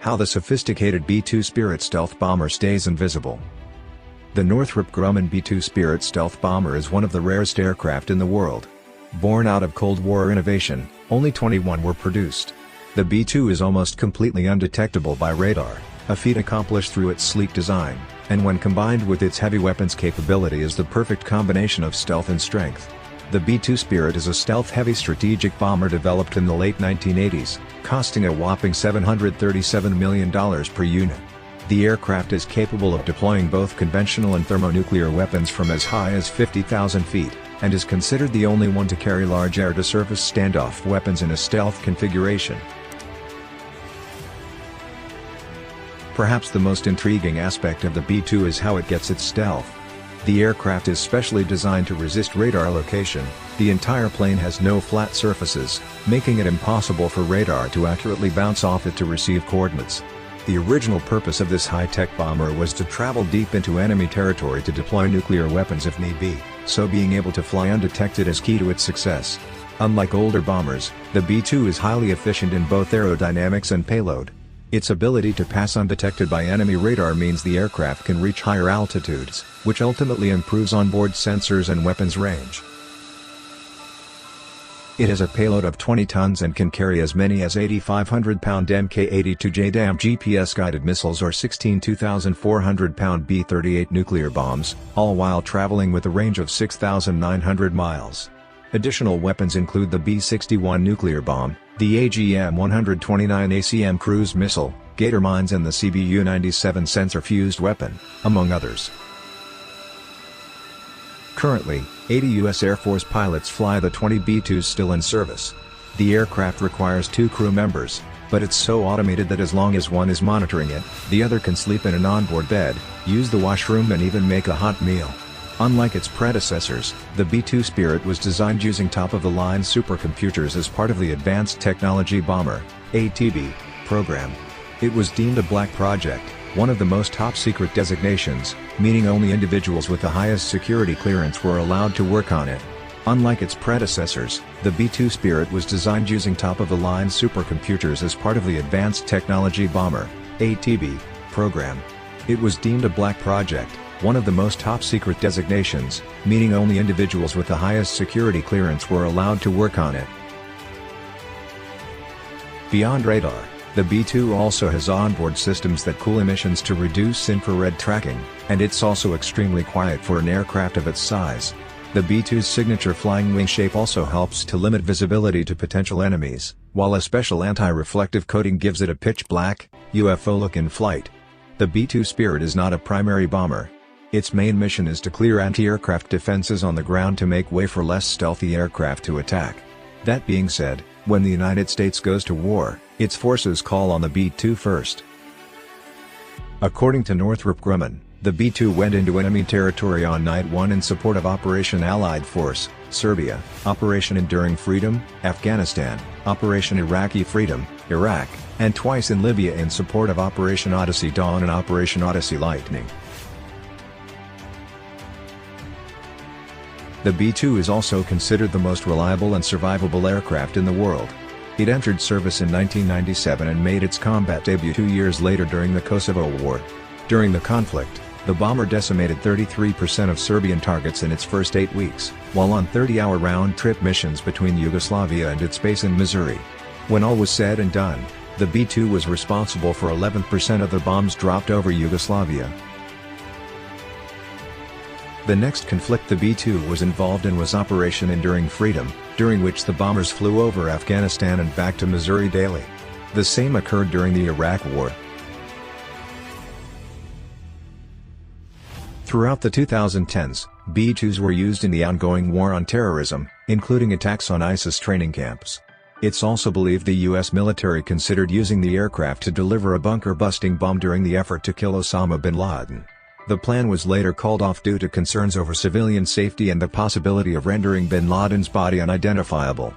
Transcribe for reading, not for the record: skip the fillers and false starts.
How the sophisticated B-2 Spirit stealth bomber stays invisible. The Northrop Grumman B-2 Spirit stealth bomber is one of the rarest aircraft in the world. Born out of Cold War innovation, only 21 were produced. The B-2 is almost completely undetectable by radar, a feat accomplished through its sleek design, and when combined with its heavy weapons capability is the perfect combination of stealth and strength. The B-2 Spirit is a stealth-heavy strategic bomber developed in the late 1980s, costing a whopping $737 million per unit. The aircraft is capable of deploying both conventional and thermonuclear weapons from as high as 50,000 feet, and is considered the only one to carry large air-to-surface standoff weapons in a stealth configuration. Perhaps the most intriguing aspect of the B-2 is how it gets its stealth. The aircraft is specially designed to resist radar location. The entire plane has no flat surfaces, making it impossible for radar to accurately bounce off it to receive coordinates. The original purpose of this high-tech bomber was to travel deep into enemy territory to deploy nuclear weapons if need be, so being able to fly undetected is key to its success. Unlike older bombers, the B-2 is highly efficient in both aerodynamics and payload. Its ability to pass undetected by enemy radar means the aircraft can reach higher altitudes, which ultimately improves onboard sensors and weapons range. It has a payload of 20 tons and can carry as many as 8,500-pound Mk-82 GPS-guided missiles or 16 2,400-pound B-38 nuclear bombs, all while traveling with a range of 6,900 miles. Additional weapons include the B-61 nuclear bomb, the AGM-129 ACM cruise missile, Gator mines and the CBU-97 sensor-fused weapon, among others. Currently, 80 U.S. Air Force pilots fly the 20 B-2s still in service. The aircraft requires 2 crew members, but it's so automated that as long as one is monitoring it, the other can sleep in an onboard bed, use the washroom and even make a hot meal. Unlike its predecessors, the B-2 Spirit was designed using top-of-the-line supercomputers as part of the Advanced Technology Bomber (ATB) program. It was deemed a black project, one of the most top-secret designations, meaning only individuals with the highest security clearance were allowed to work on it. Unlike its predecessors, the B-2 Spirit was designed using top-of-the-line supercomputers as part of the Advanced Technology Bomber (ATB) program. It was deemed a black project, one of the most top-secret designations, meaning only individuals with the highest security clearance were allowed to work on it. Beyond radar, the B-2 also has onboard systems that cool emissions to reduce infrared tracking, and it's also extremely quiet for an aircraft of its size. The B-2's signature flying wing shape also helps to limit visibility to potential enemies, while a special anti-reflective coating gives it a pitch-black, UFO look in flight. The B-2 Spirit is not a primary bomber. Its main mission is to clear anti-aircraft defenses on the ground to make way for less stealthy aircraft to attack. That being said, when the United States goes to war, its forces call on the B-2 first. According to Northrop Grumman, the B-2 went into enemy territory on Night 1 in support of Operation Allied Force, Serbia, Operation Enduring Freedom, Afghanistan, Operation Iraqi Freedom, Iraq, and twice in Libya in support of Operation Odyssey Dawn and Operation Odyssey Lightning. The B-2 is also considered the most reliable and survivable aircraft in the world. It entered service in 1997 and made its combat debut 2 years later during the Kosovo War. During the conflict, the bomber decimated 33% of Serbian targets in its first 8 weeks, while on 30-hour round-trip missions between Yugoslavia and its base in Missouri. When all was said and done, the B-2 was responsible for 11% of the bombs dropped over Yugoslavia. The next conflict the B-2 was involved in was Operation Enduring Freedom, during which the bombers flew over Afghanistan and back to Missouri daily. The same occurred during the Iraq War. Throughout the 2010s, B-2s were used in the ongoing war on terrorism, including attacks on ISIS training camps. It's also believed the U.S. military considered using the aircraft to deliver a bunker-busting bomb during the effort to kill Osama bin Laden. The plan was later called off due to concerns over civilian safety and the possibility of rendering bin Laden's body unidentifiable.